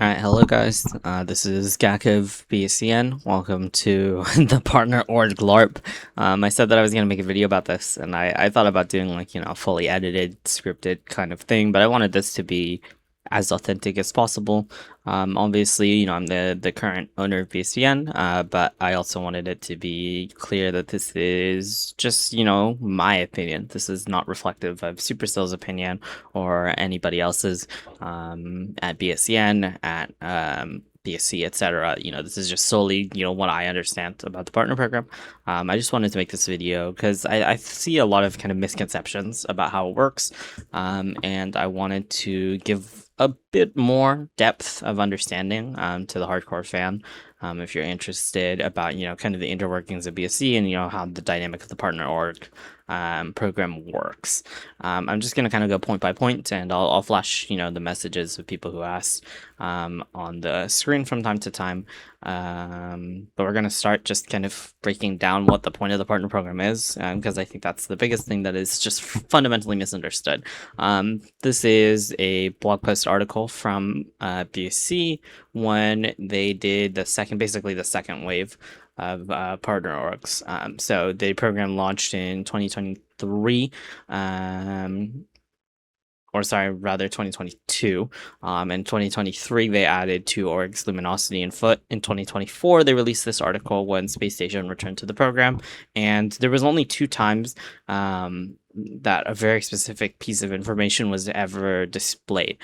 Alright, hello guys, this is Gakav BSEN. Welcome to the partner org LARP. I said that I was going to make a video about this, and I thought about doing like, a fully edited, scripted kind of thing, but I wanted this to be as authentic as possible. Obviously, I'm the current owner of BSEN, but I also wanted it to be clear that this is just, my opinion. This is not reflective of Supercell's opinion or anybody else's at BSEN, at BSC, etc. This is just solely, what I understand about the partner program. I just wanted to make this video because I see a lot of kind of misconceptions about how it works, and I wanted to give a bit more depth of understanding to the hardcore fan. If you're interested about, kind of the inner workings of BSC and, how the dynamic of the partner org program works. I'm just going to kind of go point by point, and I'll flash, the messages of people who asked on the screen from time to time. But we're going to start just kind of breaking down what the point of the partner program is, because I think that's the biggest thing that is just fundamentally misunderstood. This is a blog post article from BSC when they did basically the second wave of partner orgs. So the program launched in 2023, or sorry, rather 2022. In 2023, they added two orgs, Luminosity and Foot. In 2024, they released this article when Space Station returned to the program, and there was only two times that a very specific piece of information was ever displayed.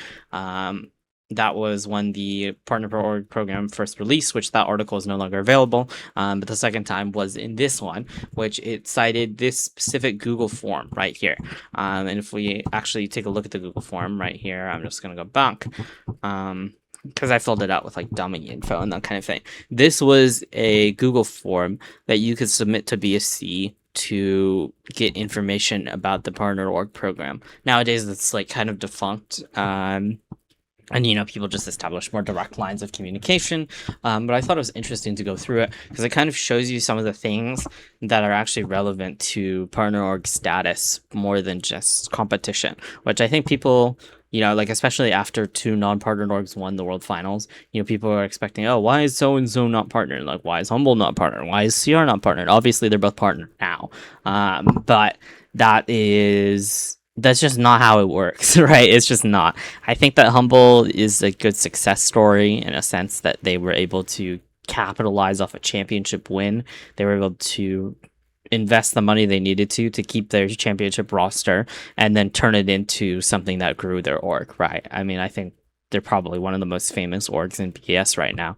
That was when the partner org program first released, which that article is no longer available. But the second time was in this one, which it cited this specific Google form right here. And if we actually take a look at the Google form right here, I'm just going to go back. Because I filled it out with like dummy info and that kind of thing. This was a Google form that you could submit to BSC to get information about the partner org program. Nowadays, it's like kind of defunct. And, people just establish more direct lines of communication. But I thought it was interesting to go through it because it kind of shows you some of the things that are actually relevant to partner org status more than just competition, which I think people, like especially after two non-partner orgs won the world finals, people are expecting, oh, why is so-and-so not partnered? Like, why is Humble not partnered? Why is CR not partnered? Obviously, they're both partnered now. But that's just not how it works, right? It's just not. I think that Humble is a good success story in a sense that they were able to capitalize off a championship win. They were able to invest the money they needed to keep their championship roster and then turn it into something that grew their org, right? I mean, I think they're probably one of the most famous orgs in BS right now,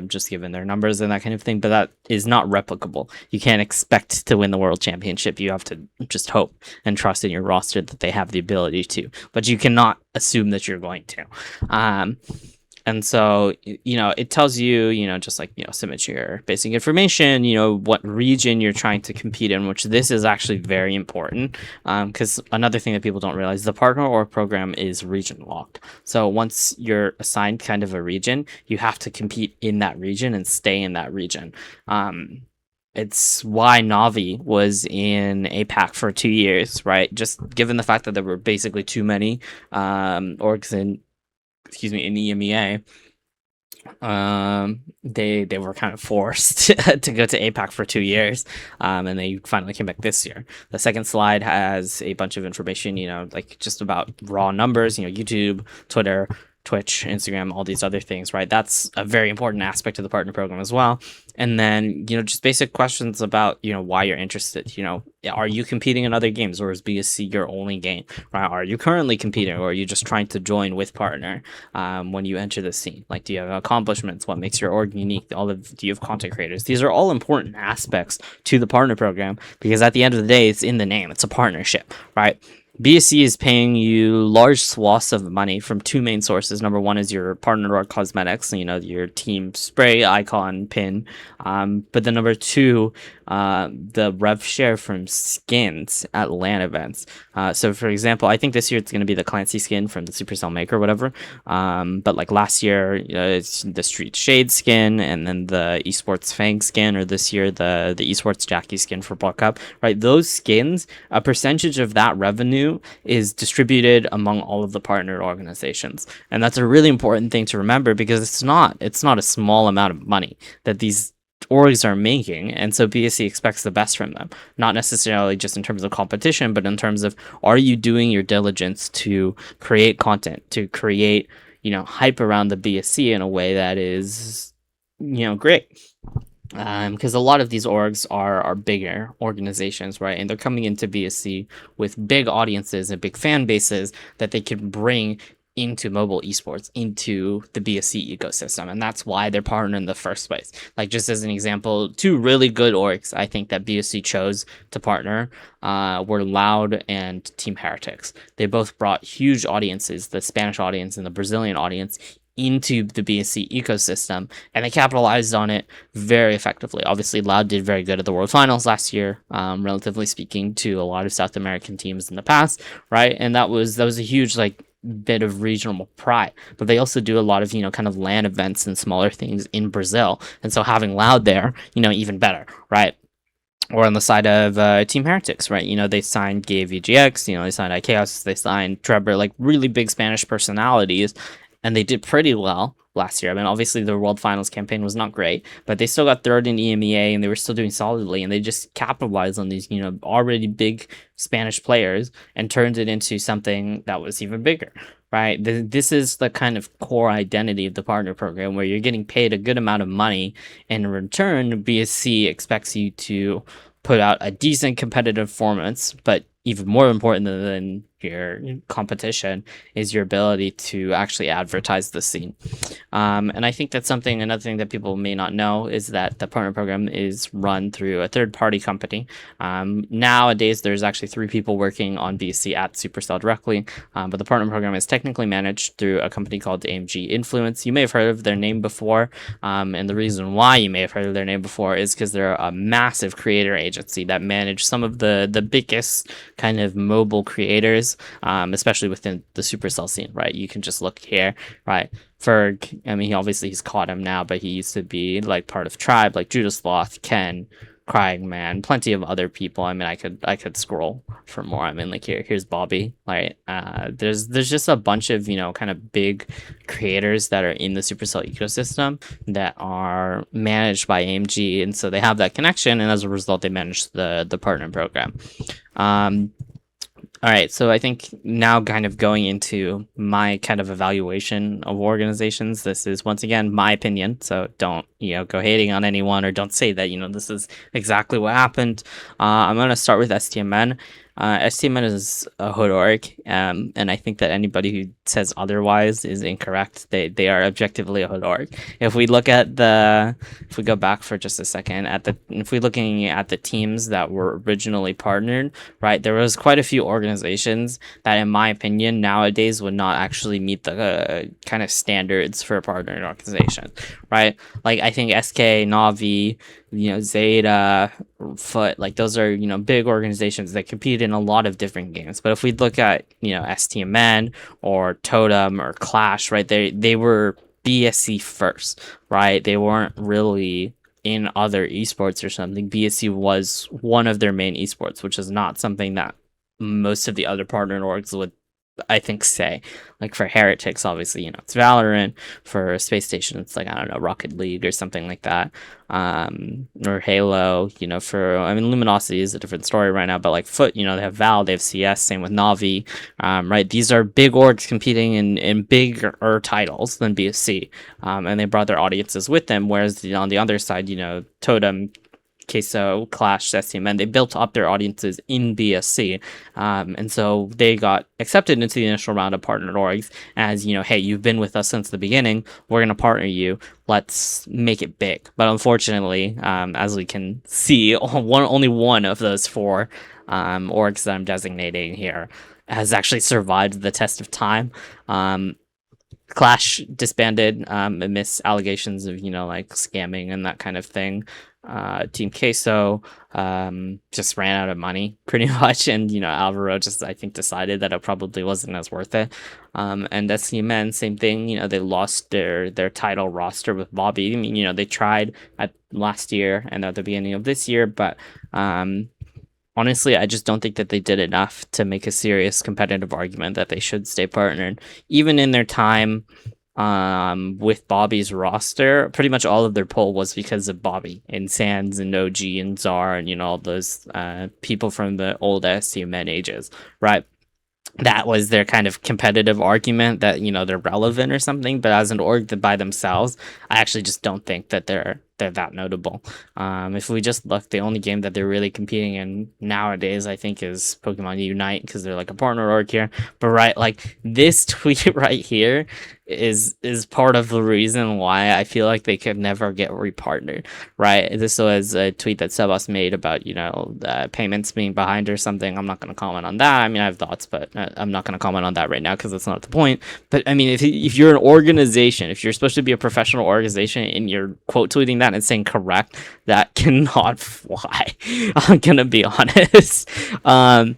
just given their numbers and that kind of thing. But that is not replicable. You can't expect to win the world championship. You have to just hope and trust in your roster that they have the ability to. But you cannot assume that you're going to. And so, it tells you, just like, submit your basic information, what region you're trying to compete in, which this is actually very important. Because another thing that people don't realize, the partner org program is region locked. So once you're assigned kind of a region, you have to compete in that region and stay in that region. It's why Navi was in APAC for 2 years, right? Just given the fact that there were basically too many orgs in EMEA, they were kind of forced to go to APAC for 2 years, and they finally came back this year. The second slide has a bunch of information, like just about raw numbers, YouTube, Twitter, Twitch, Instagram, all these other things, right? That's a very important aspect of the partner program as well. And then, just basic questions about, why you're interested. Are you competing in other games, or is BSC your only game, right? Are you currently competing, or are you just trying to join with partner when you enter the scene? Like, do you have accomplishments? What makes your org unique? Do you have content creators? These are all important aspects to the partner program because at the end of the day, it's in the name. It's a partnership, right? BSC is paying you large swaths of money from two main sources. Number one is your partner org cosmetics, your team spray, icon, pin. But then number two, the rev share from skins at LAN events. So for example, I think this year it's going to be the Clancy skin from the Supercell Maker, whatever. But like last year, it's the Street Shade skin, and then the Esports Fang skin, or this year the Esports Jackie skin for Block Up, right? Those skins, a percentage of that revenue revenue is distributed among all of the partner organizations. And that's a really important thing to remember, because it's not a small amount of money that these orgs are making, and so BSC expects the best from them, not necessarily just in terms of competition, but in terms of, are you doing your diligence to create content, to create, hype around the BSC in a way that is, great. Because a lot of these orgs are bigger organizations, right? And they're coming into BSC with big audiences and big fan bases that they can bring into mobile esports, into the BSC ecosystem. And that's why they're partnered in the first place. Like, just as an example, two really good orgs I think that BSC chose to partner were Loud and Team Heretics. They both brought huge audiences, the Spanish audience and the Brazilian audience, into the BSC ecosystem, and they capitalized on it very effectively. Obviously, Loud did very good at the World Finals last year, relatively speaking to a lot of South American teams in the past, right? And that was a huge bit of regional pride. But they also do a lot of kind of LAN events and smaller things in Brazil, and so having Loud there, even better, right? Or on the side of Team Heretics, right? They signed Gay VGX, they signed iChaos, they signed Trevor, really big Spanish personalities, and they did pretty well last year. I mean, obviously the World Finals campaign was not great, but they still got third in EMEA, and they were still doing solidly, and they just capitalized on these, already big Spanish players and turned it into something that was even bigger, right? This is the kind of core identity of the partner program, where you're getting paid a good amount of money, and in return, BSC expects you to put out a decent competitive performance, but even more important than your competition is your ability to actually advertise the scene. And I think that's another thing that people may not know, is that the partner program is run through a third-party company. Nowadays, there's actually 3 people working on BSC at Supercell directly, but the partner program is technically managed through a company called AMG Influence. You may have heard of their name before, and the reason why you may have heard of their name before is because they're a massive creator agency that manage some of the biggest kind of mobile creators, especially within the Supercell scene, right? You can just look here, right? Ferg, I mean, he's caught him now, but he used to be part of Tribe, like Judas Sloth, Ken, Crying Man, plenty of other people. I mean, I could scroll for more. I mean, here's Bobby, right? There's just a bunch of kind of big creators that are in the Supercell ecosystem that are managed by AMG, and so they have that connection, and as a result, they manage the partner program. All right, so I think now kind of going into my kind of evaluation of organizations, this is once again my opinion, so don't go hating on anyone, or don't say that this is exactly what happened. I'm going to start with STMN. STMN is a hood org, and I think that anybody who says otherwise is incorrect. They are objectively a hood org. If we go back for just a second if we're looking at the teams that were originally partnered, right, there was quite a few organizations that, in my opinion, nowadays would not actually meet the kind of standards for a partnered organization, right? I think SK, Navi, Zeta, Foot, those are big organizations that compete in a lot of different games. But if we look at STMN or Totem or Clash, right, they were BSC first, right? They weren't really in other esports or something. BSC was one of their main esports, which is not something that most of the other partner orgs would, I think, say. For Heretics, obviously, it's Valorant. For Space Station, it's I don't know, Rocket League or something like that. Or Halo, Luminosity is a different story right now, but Foot, they have Val, they have CS, same with Navi, right? These are big orgs competing in bigger titles than BSC, and they brought their audiences with them, whereas on the other side, Totem, Queso, Clash, STMN, they built up their audiences in BSC, and so they got accepted into the initial round of partnered orgs as, hey, you've been with us since the beginning, we're going to partner you, let's make it big. But unfortunately, as we can see, only one of those 4 orgs that I'm designating here has actually survived the test of time. Clash disbanded amidst allegations of scamming and that kind of thing. Team Queso just ran out of money pretty much, and Alvaro just, I think, decided that it probably wasn't as worth it. And STMN, same thing, they lost their title roster with Bobby. I mean, they tried at last year and at the beginning of this year, but honestly, I just don't think that they did enough to make a serious competitive argument that they should stay partnered. Even in their time with Bobby's roster, pretty much all of their pull was because of Bobby and Sans and OG and Czar and, you know, all those people from the old STMN ages, right? That was their kind of competitive argument that, you know, they're relevant or something. But as an org that by themselves, I actually just don't think that they're that notable. If we just look, the only game that they're really competing in nowadays, I think, is Pokemon Unite, because they're like a partner org here. But right, like this tweet right here is part of the reason why I feel like they could never get repartnered. Right, this was a tweet that Sebas made about, you know, payments being behind or something. I'm not going to comment on that. I mean, I have thoughts, but I'm not going to comment on that right now because that's not the point. But I mean, if you're an organization, if you're supposed to be a professional organization and you're quote tweeting that and saying correct, that cannot fly. I'm gonna be honest. And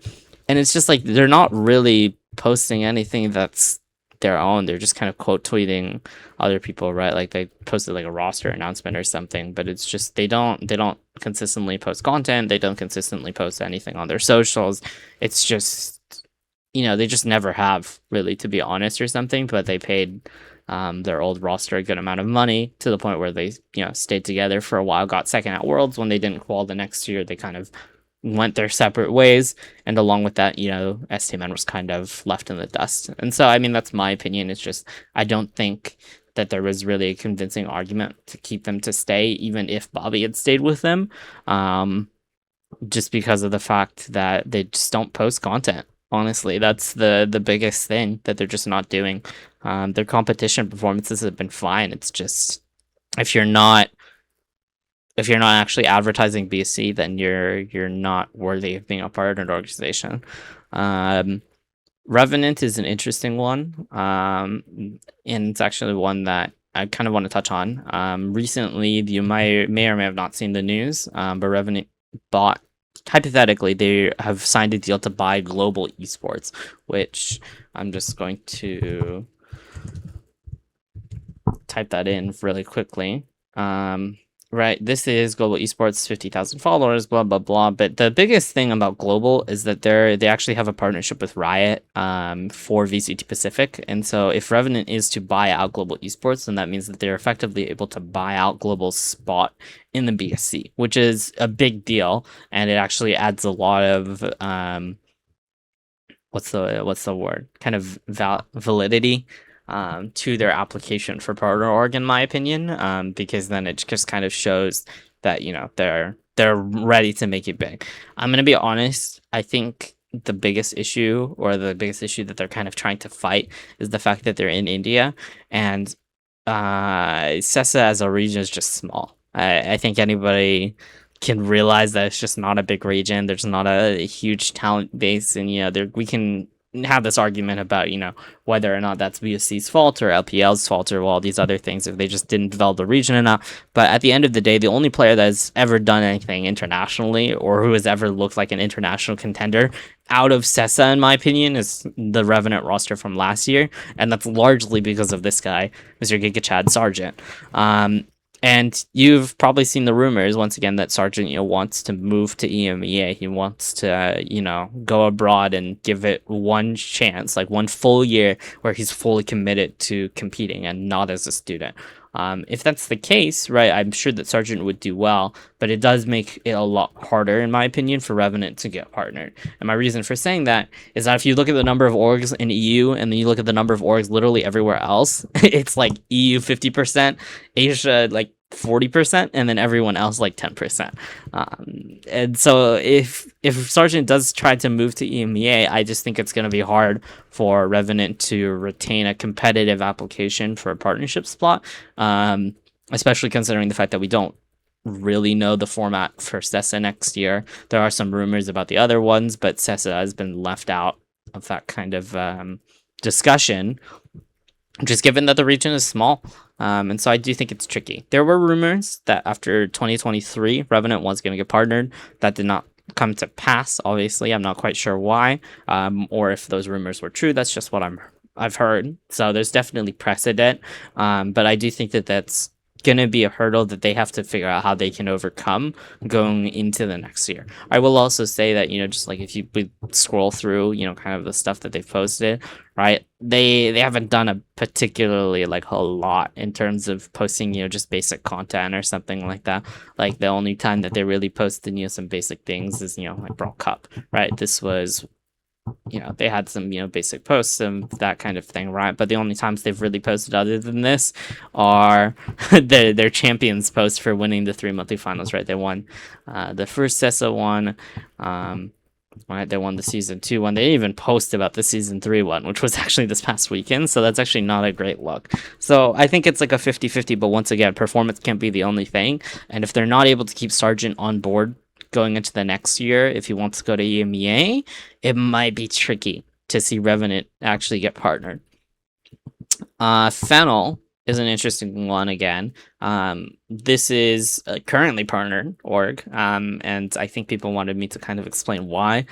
it's just like they're not really posting anything that's their own. They're just kind of quote tweeting other people, right? Like they posted like a roster announcement or something, but it's just they don't consistently post content. They don't consistently post anything on their socials. It's just, you know, they just never have, really, to be honest, or something. But they paid their old roster a good amount of money to the point where they, you know, stayed together for a while, got second at Worlds. When they didn't qual the next year, they kind of went their separate ways, and along with that, you know, STMN was kind of left in the dust. And so, I mean, that's my opinion. It's just I don't think that there was really a convincing argument to keep them to stay, even if Bobby had stayed with them, just because of the fact that they just don't post content. Honestly, that's the biggest thing that they're just not doing. Their competition performances have been fine. It's just if you're not actually advertising BSC, then you're not worthy of being a part of an organization. Revenant is an interesting one, and it's actually one that I kind of want to touch on. Recently, you may or may have not seen the news, but Revenant bought, hypothetically, they have signed a deal to buy Global Esports, which I'm just going to type that in really quickly. Right, this is Global Esports, 50,000 followers, blah blah blah. But the biggest thing about Global is that they actually have a partnership with Riot for VCT Pacific. And so if Revenant is to buy out Global Esports, then that means that they're effectively able to buy out Global's spot in the BSC, which is a big deal, and it actually adds a lot of what's the word? Kind of validity to their application for partner org, in my opinion, because then it just kind of shows that, you know, they're ready to make it big. I'm gonna be honest. I think the biggest issue, or the biggest issue that they're kind of trying to fight, is the fact that they're in India, and CESA as a region is just small. I think anybody can realize that it's just not a big region. There's not a huge talent base, and, you know, we can have this argument about, you know, whether or not that's BSC's fault or LPL's fault or all these other things, if they just didn't develop the region enough. But at the end of the day, the only player that has ever done anything internationally, or who has ever looked like an international contender out of CESA, in my opinion, is the Revenant roster from last year, and that's largely because of this guy, Mr. Gigachad Sargent. And you've probably seen the rumors, once again, that Sargent, you know, wants to move to EMEA. He wants to, you know, go abroad and give it one chance, like one full year where he's fully committed to competing and not as a student. If that's the case, right, I'm sure that Sargent would do well, but it does make it a lot harder, in my opinion, for Revenant to get partnered. And my reason for saying that is that if you look at the number of orgs in EU, and then you look at the number of orgs literally everywhere else, it's like EU 50%, Asia like 40%, and then everyone else like 10%. And so if Sargent does try to move to EMEA, I just think it's going to be hard for Revenant to retain a competitive application for a partnership slot, especially considering the fact that we don't really know the format for CESA next year. There are some rumors about the other ones, but CESA has been left out of that kind of discussion, just given that the region is small. And so I do think it's tricky. There were rumors that after 2023, Revenant was going to get partnered. That did not come to pass, obviously. I'm not quite sure why, or if those rumors were true. That's just what I've heard. So there's definitely precedent. But I do think that that's gonna be a hurdle that they have to figure out how they can overcome going into the next year. I will also say that, you know, just like if you scroll through, you know, kind of the stuff that they've posted, right? They haven't done a particularly like a lot in terms of posting, you know, just basic content or something like that. Like the only time that they really posted, you know, some basic things is, you know, like Brawl Cup, right? This was, you know, they had some, you know, basic posts and that kind of thing, right? But the only times they've really posted other than this are their champions post for winning the 3 monthly finals, right? They won the first CESA one, right? They won the season 2 one. They didn't even post about the season 3 one, which was actually this past weekend, so that's actually not a great look. So I think it's like a 50-50, but once again, performance can't be the only thing, and if they're not able to keep Sargent on board going into the next year, if he wants to go to EMEA, it might be tricky to see Revenant actually get partnered. FENNEL is an interesting one again. This is a currently partnered org, and I think people wanted me to kind of explain why.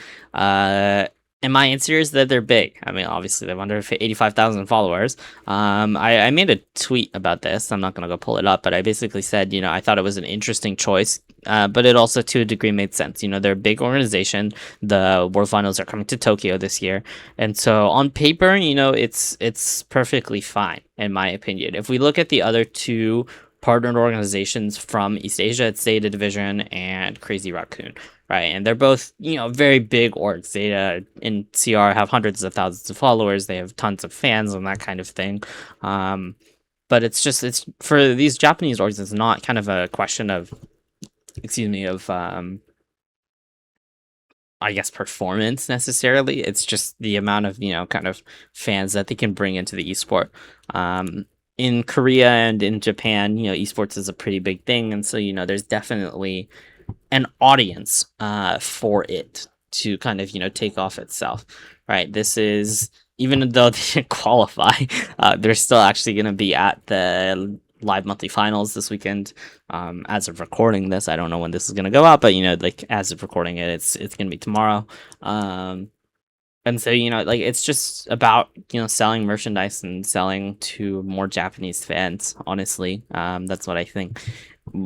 And my answer is that they're big. I mean, obviously, they have under 85,000 followers. I made a tweet about this. I'm not going to go pull it up, but I basically said, you know, I thought it was an interesting choice, but it also, to a degree, made sense. You know, they're a big organization. The World Finals are coming to Tokyo this year. And so on paper, you know, it's perfectly fine, in my opinion. If we look at the other two partnered organizations from East Asia, it's Zeta Division and Crazy Raccoon, right? And they're both, you know, very big orgs. Zeta in CR have hundreds of thousands of followers. They have tons of fans and that kind of thing. But it's for these Japanese orgs, it's not kind of a question of, I guess, performance necessarily. It's just the amount of, you know, kind of fans that they can bring into the esport. In Korea and in Japan, you know, esports is a pretty big thing, and so, you know, there's definitely an audience for it to kind of, you know, take off itself, right? This is, even though they didn't qualify, they're still actually going to be at the live monthly finals this weekend. As of recording this, I don't know when this is going to go out, but, you know, like as of recording it, it's going to be tomorrow. And so, you know, like, it's just about, you know, selling merchandise and selling to more Japanese fans, honestly. That's what I think.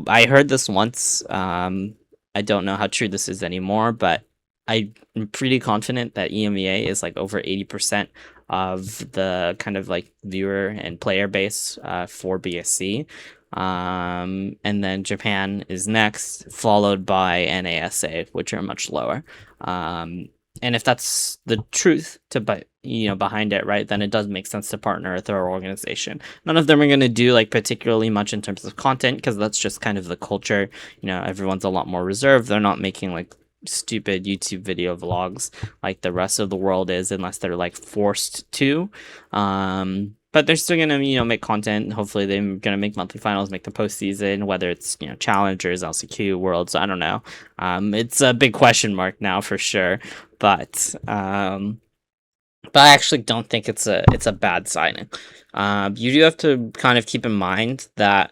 I heard this once. I don't know how true this is anymore, but I'm pretty confident that EMEA is like over 80% of the kind of like viewer and player base for BSC. And then Japan is next, followed by NASA, which are much lower. And if that's the truth behind it, right, then it does make sense to partner with our organization. None of them are going to do like particularly much in terms of content, because that's just kind of the culture. You know, everyone's a lot more reserved. They're not making like stupid YouTube video vlogs like the rest of the world is, unless they're like forced to. But they're still gonna, you know, make content. Hopefully, they're gonna make monthly finals, make the postseason, whether it's, you know, challengers, LCQ, worlds. I don't know. It's a big question mark now for sure. But I actually don't think it's a bad signing. You do have to kind of keep in mind that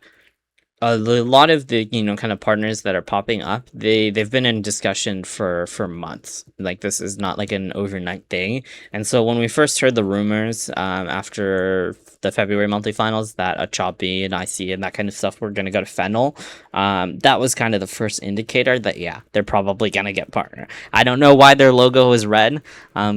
a lot of the, you know, kind of partners that are popping up, they've been in discussion for months. Like, this is not like an overnight thing. And so when we first heard the rumors after the February monthly finals that a Choppy and IC and that kind of stuff were going to go to FENNEL, that was kind of the first indicator that, yeah, they're probably going to get partner. I don't know why their logo is red,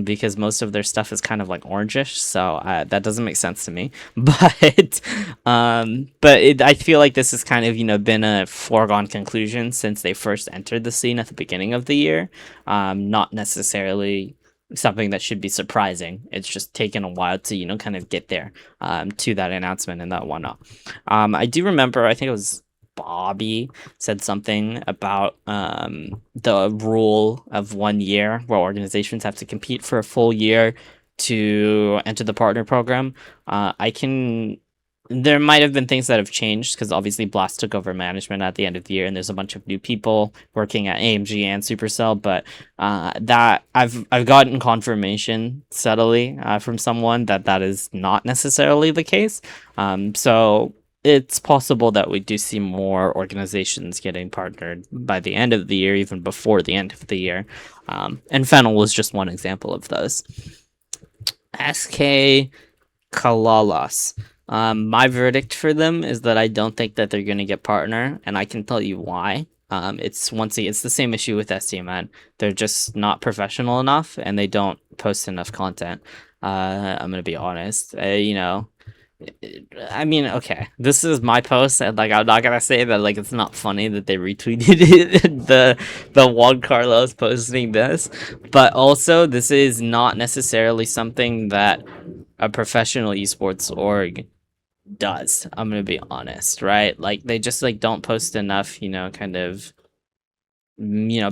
because most of their stuff is kind of like orangish, so that doesn't make sense to me. But I feel like this is kind of, you know, been a foregone conclusion since they first entered the scene at the beginning of the year. Not necessarily something that should be surprising. It's just taken a while to, you know, kind of get there to that announcement and that whatnot. I do remember, I think it was Bobby said something about the rule of 1 year where organizations have to compete for a full year to enter the partner program. There might have been things that have changed, because obviously Blast took over management at the end of the year, and there's a bunch of new people working at AMG and Supercell. But that I've gotten confirmation subtly from someone that is not necessarily the case. So it's possible that we do see more organizations getting partnered by the end of the year, even before the end of the year. And FENNEL was just one example of those. SKCalalas. My verdict for them is that I don't think that they're going to get partner, and I can tell you why. It's the same issue with STMN. They're just not professional enough, and they don't post enough content. I'm gonna be honest. I mean, okay, this is my post, and like I'm not gonna say that like it's not funny that they retweeted it, the Juan Carlos posting this, but also this is not necessarily something that a professional esports org does. I'm gonna be honest, right? Like they just like don't post enough, kind of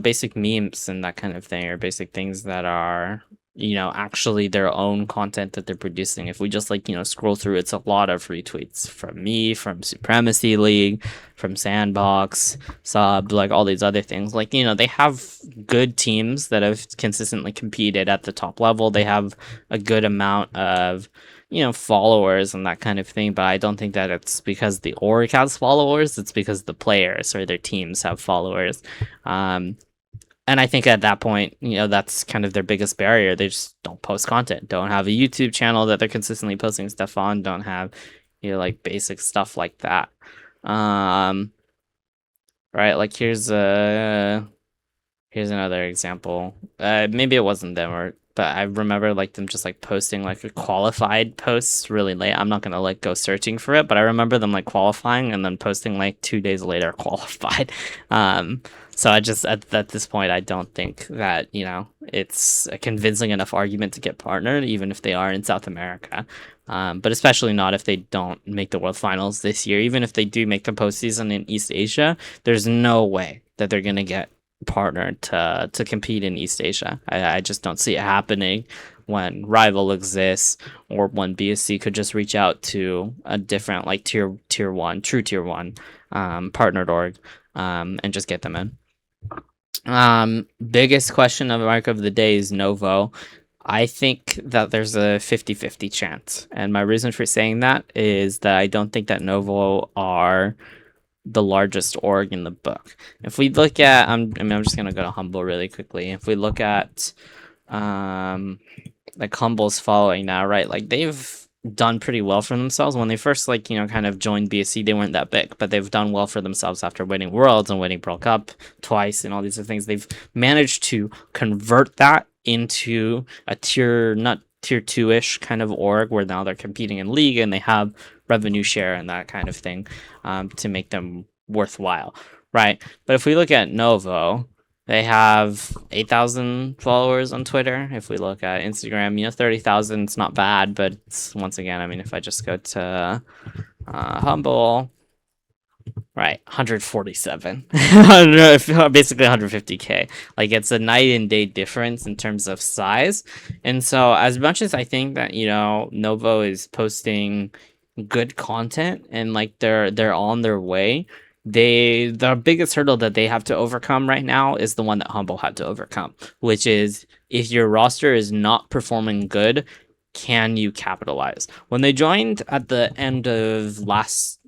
basic memes and that kind of thing, or basic things that are actually their own content that they're producing. If we just like scroll through, it's a lot of retweets from me, from Supremacy League, from Sandbox, Sub, like all these other things. Like they have good teams that have consistently competed at the top level. They have a good amount of followers and that kind of thing, but I don't think that it's because the org has followers. It's because the players or their teams have followers. And I think at that point, that's kind of their biggest barrier. They just don't post content, don't have a YouTube channel that they're consistently posting stuff on, don't have, like basic stuff like that. Right, like here's another example. Maybe it wasn't them, but I remember like them just like posting like a qualified posts really late. I'm not gonna like go searching for it, but I remember them like qualifying and then posting like 2 days later qualified. So I just at this point I don't think that it's a convincing enough argument to get partnered, even if they are in South America. But especially not if they don't make the World Finals this year. Even if they do make the postseason in East Asia, there's no way that they're gonna get partnered to compete in East Asia. I just don't see it happening when Rival exists, or when BSC could just reach out to a different like tier one partnered org and just get them in. Biggest question mark of the day is Novo. I think that there's a 50-50 chance, and my reason for saying that is that I don't think that Novo are the largest org in the book. If we look at, I'm just gonna go to Humble really quickly. If we look at, like Humble's following now, right? Like they've done pretty well for themselves. When they first like kind of joined BSC, they weren't that big, but they've done well for themselves after winning Worlds and winning World Cup twice and all these other things. They've managed to convert that into a tier 2-ish kind of org, where now they're competing in league and they have revenue share and that kind of thing to make them worthwhile, right? But if we look at Novo, they have 8,000 followers on Twitter. If we look at Instagram, 30,000. It's not bad, but it's, once again, I mean, if I just go to Humble, right, 147, basically 150K. Like it's a night and day difference in terms of size. And so as much as I think that Novo is posting good content and like they're on their way, the biggest hurdle that they have to overcome right now is the one that Humble had to overcome, which is if your roster is not performing good, can you capitalize? When they joined at the end of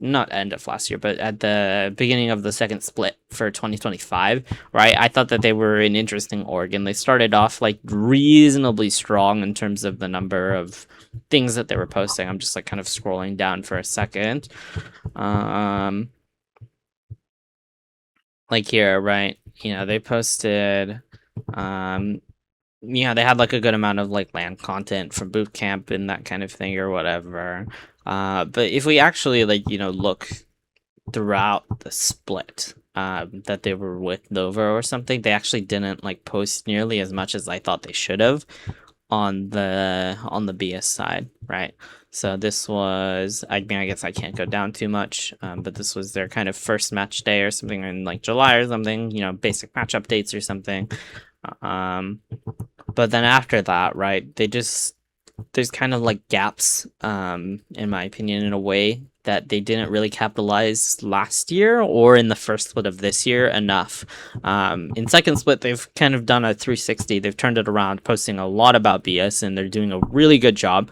not end of last year, but at the beginning of the second split for 2025, right? I thought that they were an interesting org, and they started off like reasonably strong in terms of the number of things that they were posting. I'm just like kind of scrolling down for a second. Like here, right? They posted they had like a good amount of like land content from boot camp and that kind of thing or whatever. But if we actually like look throughout the split that they were with Novo or something, they actually didn't like post nearly as much as I thought they should have on the BS side, right? So this was, I mean, I guess I can't go down too much, but this was their kind of first match day or something in like July or something, basic match updates or something. But then after that, right, there's kind of like gaps, in my opinion, in a way that they didn't really capitalize last year or in the first split of this year enough. In second split, they've kind of done a 360. They've turned it around, posting a lot about BS, and they're doing a really good job.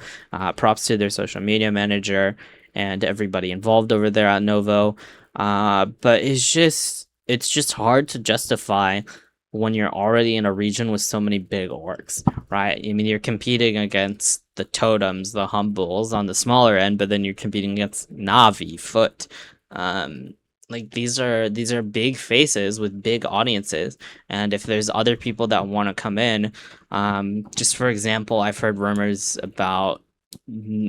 Props to their social media manager and everybody involved over there at Novo. But it's just hard to justify when you're already in a region with so many big orgs, right? I mean, you're competing against the Totems, the Humbles on the smaller end, but then you're competing against Navi, Foot. Like these are big faces with big audiences, and if there's other people that want to come in, just for example, I've heard rumors about,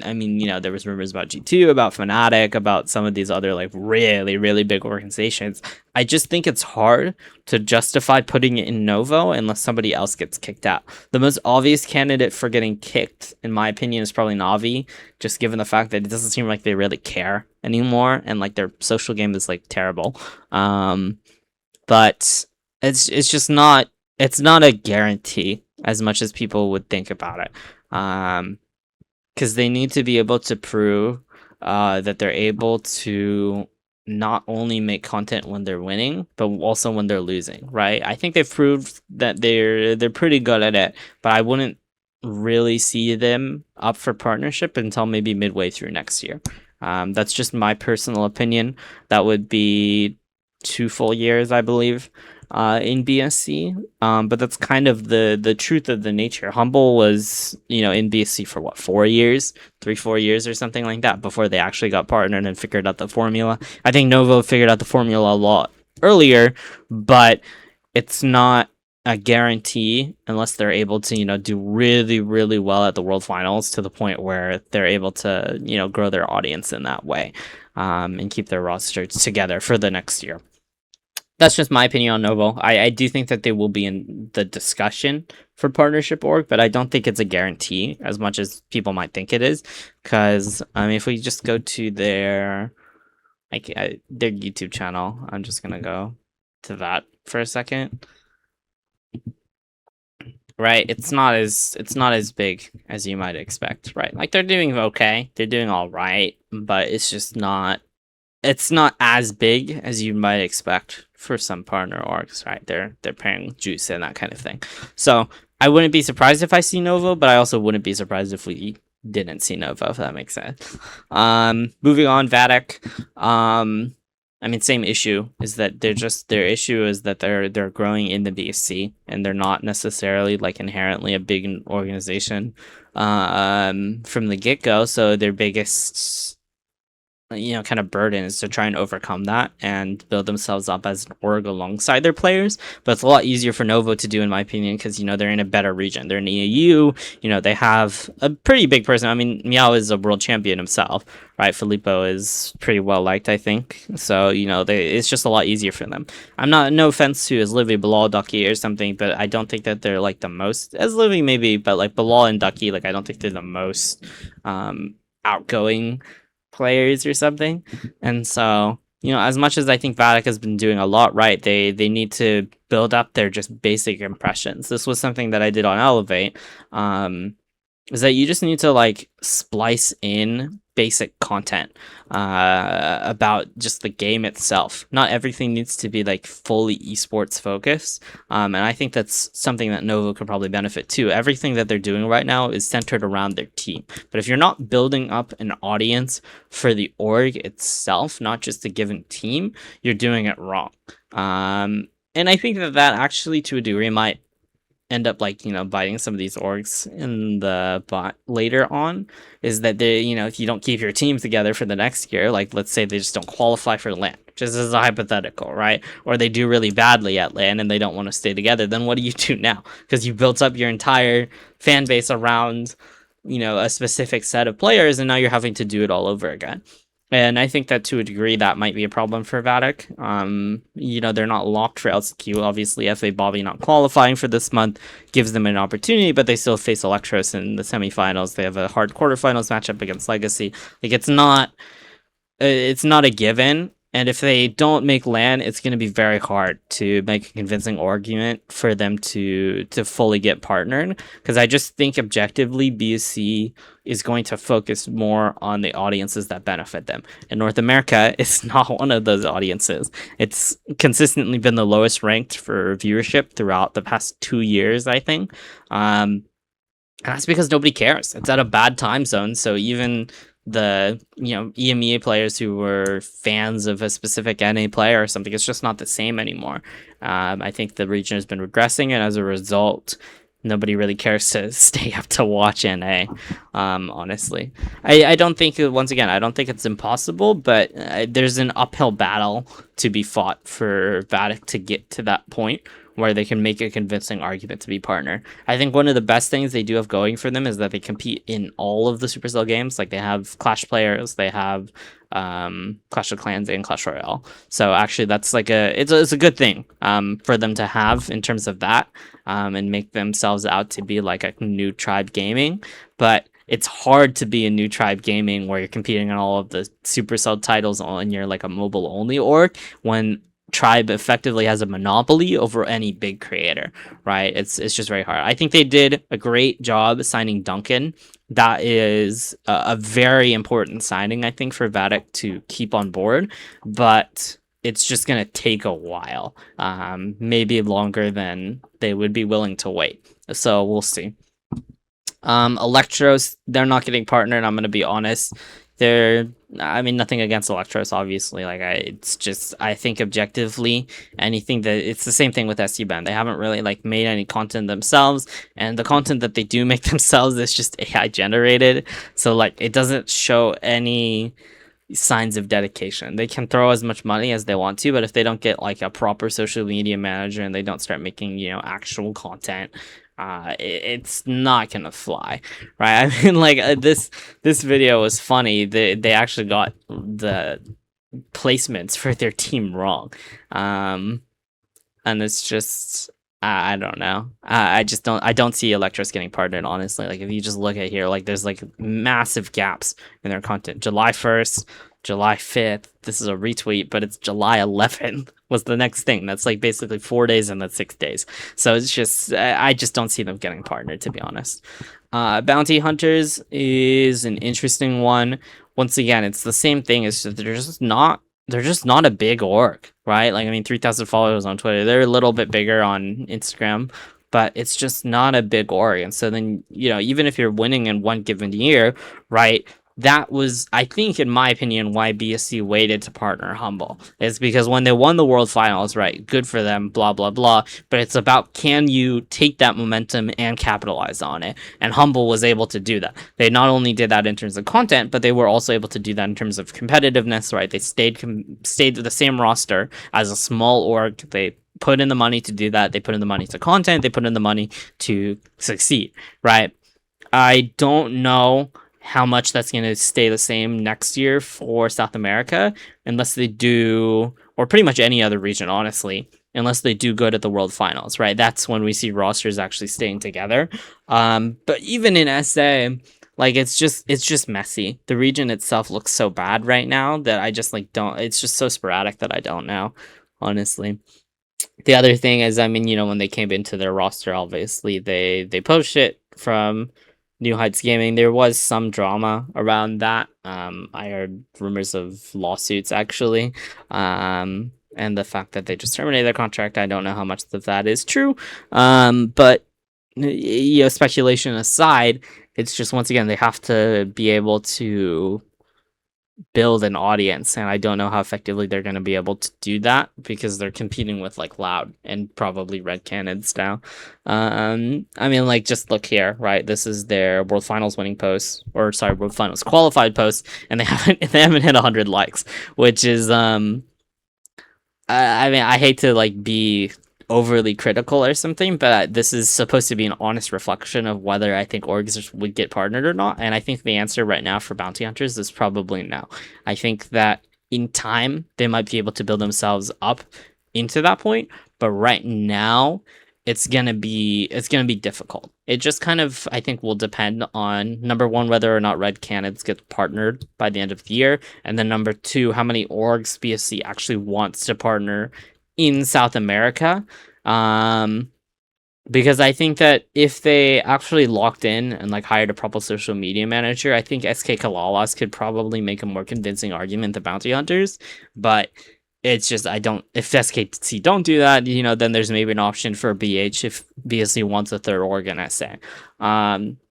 I mean, you know, there was rumors about G2, about Fnatic, about some of these other like really, really big organizations. I just think it's hard to justify putting it in Novo unless somebody else gets kicked out. The most obvious candidate for getting kicked, in my opinion, is probably Navi, just given the fact that it doesn't seem like they really care anymore, and like their social game is like terrible. But it's just not, it's not a guarantee as much as people would think about it. Because they need to be able to prove that they're able to not only make content when they're winning, but also when they're losing, right? I think they've proved that they're pretty good at it, but I wouldn't really see them up for partnership until maybe midway through next year. That's just my personal opinion. That would be 2 full years, I believe, in BSC. But that's kind of the truth of the nature. Humble was, you know, in BSC for what, 4 years, 3-4 years or something like that before they actually got partnered and figured out the formula. I think Novo figured out the formula a lot earlier, but it's not a guarantee unless they're able to, you know, do really, really well at the World Finals to the point where they're able to, you know, grow their audience in that way, and keep their rosters together for the next year. That's just my opinion on Novo. I do think that they will be in the discussion for partnership org, but I don't think it's a guarantee as much as people might think it is. Because if we just go to their YouTube channel, I'm just gonna go to that for a second. Right, it's not as big as you might expect, right? Like they're doing okay, they're doing all right, but it's just not. It's not as big as you might expect for some partner orgs, right? They're pairing juice and that kind of thing. So I wouldn't be surprised if I see Novo, but I also wouldn't be surprised if we didn't see Novo, if that makes sense. Moving on, Vatic. Same issue is that their issue is that they're growing in the BSC and they're not necessarily like inherently a big organization from the get-go. So their biggest, you know, kind of burden is to try and overcome that and build themselves up as an org alongside their players. But it's a lot easier for Novo to do, in my opinion, because, you know, they're in a better region. They're in EAU, you know, they have a pretty big person. I mean, Meow is a world champion himself, right? Filippo is pretty well liked, I think. So, you know, it's just a lot easier for them. No offense to as Livy, Bilal, Ducky or something, but I don't think that they're like the most, as Livy maybe, but like Bilal and Ducky, like I don't think they're the most outgoing players or something. And so, you know, as much as I think Vatic has been doing a lot right, they need to build up their just basic impressions. This was something that I did on Elevate, is that you just need to like splice in basic content about just the game itself. Not everything needs to be like fully esports focused, and I think that's something that Novo could probably benefit too. Everything that they're doing right now is centered around their team, but if you're not building up an audience for the org itself, not just a given team, you're doing it wrong. And I think that actually to a degree might end up like, you know, biting some of these orgs in the butt later on, is that they, you know, if you don't keep your team together for the next year, like let's say they just don't qualify for LAN, just as a hypothetical, right? Or they do really badly at LAN and they don't want to stay together, then what do you do now? Because you built up your entire fan base around, you know, a specific set of players, and now you're having to do it all over again. And I think that to a degree that might be a problem for Vatic. You know, they're not locked for LCQ. Obviously, FA Bobby not qualifying for this month gives them an opportunity, but they still face Elektros in the semifinals. They have a hard quarterfinals matchup against Legacy. Like it's not a given. And if they don't make LAN, it's going to be very hard to make a convincing argument for them to fully get partnered. Because I just think objectively, BSC is going to focus more on the audiences that benefit them. In North America, it's not one of those audiences. It's consistently been the lowest ranked for viewership throughout the past 2 years, I think. And that's because nobody cares. It's at a bad time zone, so even the, you know, EMEA players who were fans of a specific NA player or something, it's just not the same anymore. I think the region has been regressing, and as a result, nobody really cares to stay up to watch NA. Honestly, I don't think, once again, I don't think it's impossible, but there's an uphill battle to be fought for Vatic to get to that point where they can make a convincing argument to be partner. I think one of the best things they do have going for them is that they compete in all of the Supercell games. Like, they have Clash players, they have Clash of Clans and Clash Royale. So actually, that's like it's a good thing for them to have in terms of that, and make themselves out to be like a new tribe gaming. But it's hard to be a new tribe gaming where you're competing on all of the Supercell titles and you're like a mobile only org when Tribe effectively has a monopoly over any big creator, right? It's just very hard. I think they did a great job signing Duncan. That is a very important signing, I think, for Vatic to keep on board, but it's just going to take a while, maybe longer than they would be willing to wait. So we'll see. Elektros, they're not getting partnered. I'm going to be honest. I mean, nothing against Elektros, obviously. Like, it's just, I think objectively, anything that, it's the same thing with STMN. They haven't really like made any content themselves, and the content that they do make themselves is just AI generated. So like, it doesn't show any signs of dedication. They can throw as much money as they want to, but if they don't get like a proper social media manager and they don't start making, you know, actual content, it's not gonna fly, right? I mean, like, this video was funny. They actually got the placements for their team wrong, and it's just, I don't know. I don't see Elektros getting partnered, honestly. Like, if you just look at here, like, there's like massive gaps in their content. July 1st, July 5th. This is a retweet, but it's July 11th was the next thing. That's like basically 4 days and that's 6 days. So it's just, I just don't see them getting partnered, to be honest. Bounty Hunters is an interesting one. Once again, it's the same thing. It's just, they're just not a big org, right? Like, I mean, 3,000 followers on Twitter. They're a little bit bigger on Instagram, but it's just not a big org. And so then, you know, even if you're winning in one given year, right, that was, I think, in my opinion, why BSC waited to partner Humble. It's because when they won the World Finals, right, good for them, blah, blah, blah. But it's about, can you take that momentum and capitalize on it? And Humble was able to do that. They not only did that in terms of content, but they were also able to do that in terms of competitiveness, right? They stayed with the same roster as a small org. They put in the money to do that. They put in the money to content. They put in the money to succeed, right? I don't know how much that's going to stay the same next year for South America, unless they do, or pretty much any other region, honestly, unless they do good at the World Finals, right? That's when we see rosters actually staying together. But even in SA, like, it's just messy. The region itself looks so bad right now that I just like don't, it's just so sporadic that I don't know, honestly. The other thing is, I mean, you know, when they came into their roster, obviously they poached it from New Heights Gaming. There was some drama around that. I heard rumors of lawsuits, actually, and the fact that they just terminated their contract. I don't know how much of that is true, but, you know, speculation aside, it's just, once again, they have to be able to build an audience, and I don't know how effectively they're going to be able to do that because they're competing with like Loud and probably Red Cannons now. I mean, like, just look here, right? This is their World Finals winning post, or sorry, World Finals qualified post, and they haven't hit 100 likes, which is I mean, I hate to like be overly critical or something, but this is supposed to be an honest reflection of whether I think orgs would get partnered or not. And I think the answer right now for Bounty Hunters is probably no. I think that in time they might be able to build themselves up into that point, but right now it's gonna be difficult. It just kind of, I think, will depend on, number one, whether or not Red Cannons get partnered by the end of the year, and then number two, how many orgs BSC actually wants to partner in South America. Because I think that if they actually locked in and like hired a proper social media manager, I think SKCalalas could probably make a more convincing argument than Bounty Hunters. But it's just, if SKC don't do that, you know, then there's maybe an option for BH if BSC wants a third org in SA.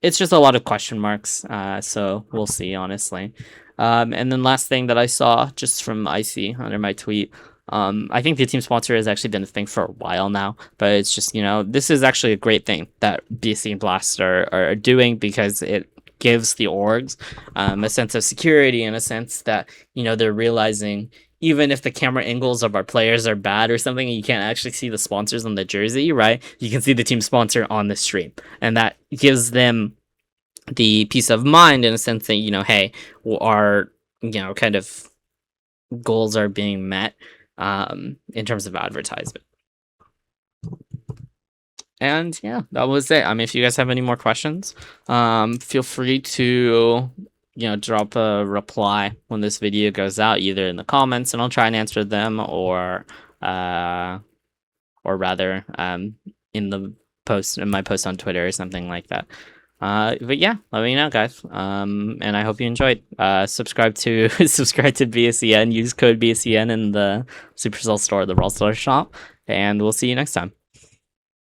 It's just a lot of question marks. So we'll see, honestly. And then last thing that I saw just from Icy under my tweet, I think the team sponsor has actually been a thing for a while now, but it's just, you know, this is actually a great thing that BSC and Blast are doing, because it gives the orgs a sense of security, and a sense that, you know, they're realizing, even if the camera angles of our players are bad or something, and you can't actually see the sponsors on the jersey, right? You can see the team sponsor on the stream, and that gives them the peace of mind, in a sense that, you know, hey, our, you know, kind of goals are being met in terms of advertisement. And yeah, that was it. I mean, if you guys have any more questions, feel free to, you know, drop a reply when this video goes out, either in the comments, and I'll try and answer them, or rather, in the post, in my post on Twitter or something like that. But yeah, let me know, guys. And I hope you enjoyed. Subscribe to BSEN. Use code BSEN in the Supercell store, the Brawl Stars shop, and we'll see you next time.